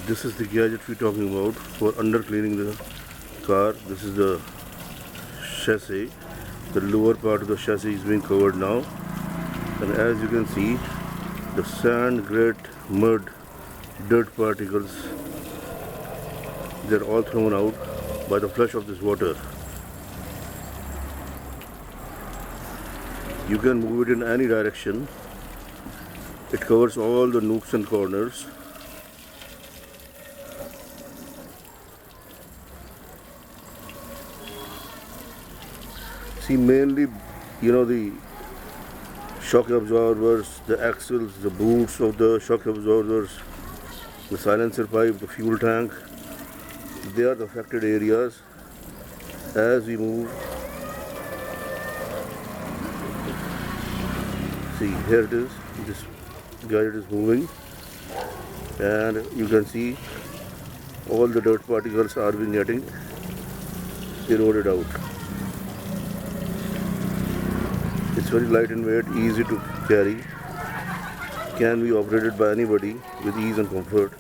This is the gadget we're talking about for under cleaning the car. This is the chassis. The lower part of the chassis is being covered now, and as you can see, the sand, grit, mud, dirt particles, they're all thrown out by the flush of this water. You can move it in any direction. It covers all the nooks and corners. See, mainly, the shock absorbers, the axles, the boots of the shock absorbers, the silencer pipe, the fuel tank, they are the affected areas. As we move, see, here it is, this gadget is moving, and you can see all the dirt particles are being getting eroded out. It's very light in weight, easy to carry, can be operated by anybody with ease and comfort.